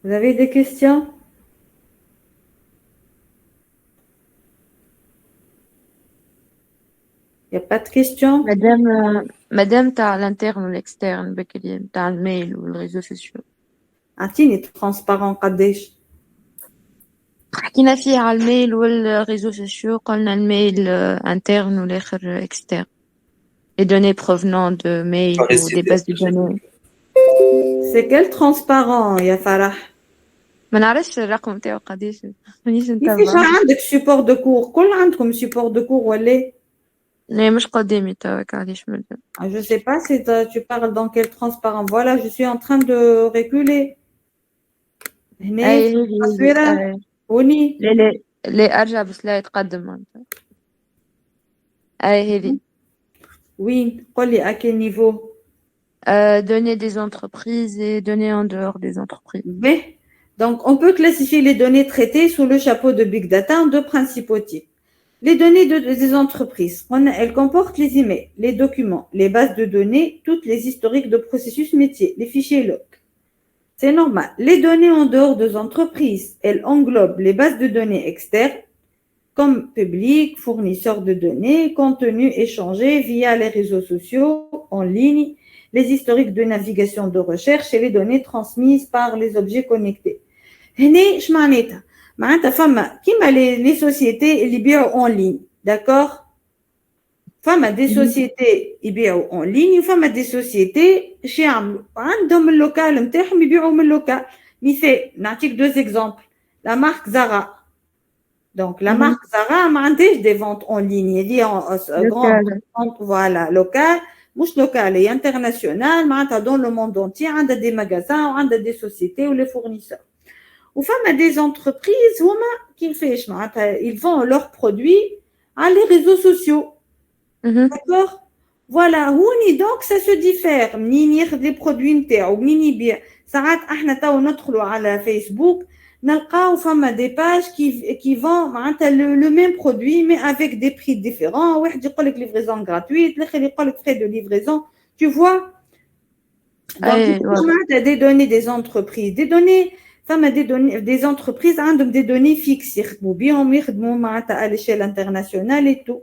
Vous avez des questions? Il n'y a pas de questions? Madame, t'as l'interne ou l'externe, t'as le mail ou les réseaux sociaux. عطيني transparent قداش؟ حكينا فيه على الميل والريزو سوسيو قلنا الميل interne والاخر externe. Les données provenant de mail ou des bases de données. C'est quel transparent, يا فرح؟ ما نعرفش الرقم تاعو قداش مانيش كيفاش نتبع. عندك سيبور دو كور؟ كل عندكم سيبور دو كور ولا؟ لا مش قدامي توا علاش ملي. Je sais pas si tu parles dans quel transparent. Voilà, je suis en train de reculer. هنا اي في هذي التصويرة أي. هوني. لا لا لا ارجع بسلايد قدم انت. اي هذي. وين؟ قولي à quel niveau? Donner des entreprises et donner en dehors des entreprises. B. Donc, on peut classifier les données traitées sous le chapeau de Big Data en deux principaux types. Les données des entreprises, elles comportent les emails, les documents, les bases de données, toutes les historiques de processus métiers, les fichiers log. C'est normal. Les données en dehors des entreprises, elles englobent les bases de données externes, comme public, fournisseurs de données, contenus échangés via les réseaux sociaux, en ligne, les historiques de navigation de recherche et les données transmises par les objets connectés. هنا اش معناتها؟ معناتها فما كيما les sociétés اللي يبيعوا en ligne, d'accord? فما des sociétés يبيعوا en ligne وفما des sociétés اش يعملوا؟ عندهم اللوكال نتاعهم يبيعوا من اللوكال. مثال نعطيك deux exemples. La marque Zara. Donc la marque Zara ما عندهاش des ventes en ligne, il y a grande vente voilà locale. مش لوكال هي انترناسيونال معناتها دون لو موند اونتي عندها دي ماغازان وعندها دي سوسيتي ولي فورنيسور وفما دي انتربريز هما كيفاش معناتها ils vendent leurs produits على les réseaux sociaux d'accord voilà هوني دونك ça se diffère منين ياخذ لي برودوي نتاعو منين يبيع ساعات احنا تو ندخلوا على فيسبوك نلقاو فما دي باج qui vend معناتها le même produit mais avec des prix différents واحد يقول لك livraison gratuite الاخر يقول لك frais de livraison tu vois donc معناتها des données des entreprises des données فما des données des entreprises عندهم des données fixes يخدموا بهم يخدموا معناتها à l'échelle internationale et tout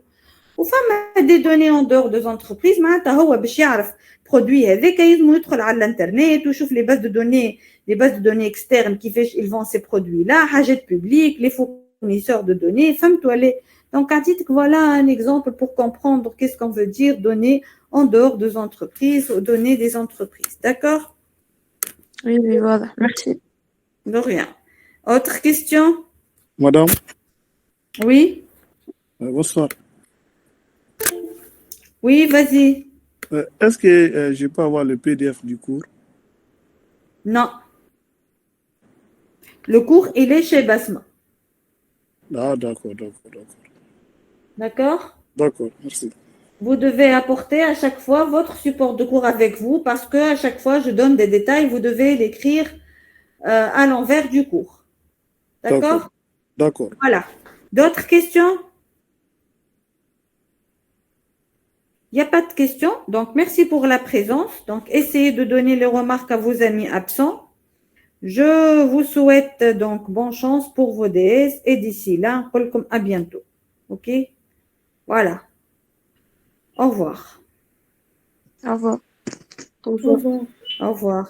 وفما des données en dehors des entreprises معناتها هو باش يعرف produit هذاك يلزم يدخل على الانترنت ويشوف les bases de données les bases de données externes qui fait ils vendent ces produits-là, حاجات publiques, les fournisseurs de données, فهمتوا عليه. Donc à titre voilà un exemple pour comprendre qu'est-ce qu'on veut dire données en dehors des entreprises ou données des entreprises. D'accord? Oui, oui, voilà. Merci. De rien. Autre question? Madame, Oui? bonsoir. Oui, vas-y. Est-ce que je peux avoir le PDF du cours? Non. Le cours, il est chez Basma. Ah, d'accord. D'accord? D'accord, merci. Vous devez apporter à chaque fois votre support de cours avec vous parce que à chaque fois, je donne des détails, vous devez l'écrire à l'envers du cours. D'accord? D'accord. Voilà. D'autres questions? Il n'y a pas de questions. Donc, merci pour la présence. Donc, essayez de donner les remarques à vos amis absents. Je vous souhaite donc bonne chance pour vos DS et d'ici là, à bientôt. OK? Voilà. Au revoir. Au revoir. Au revoir. Au revoir.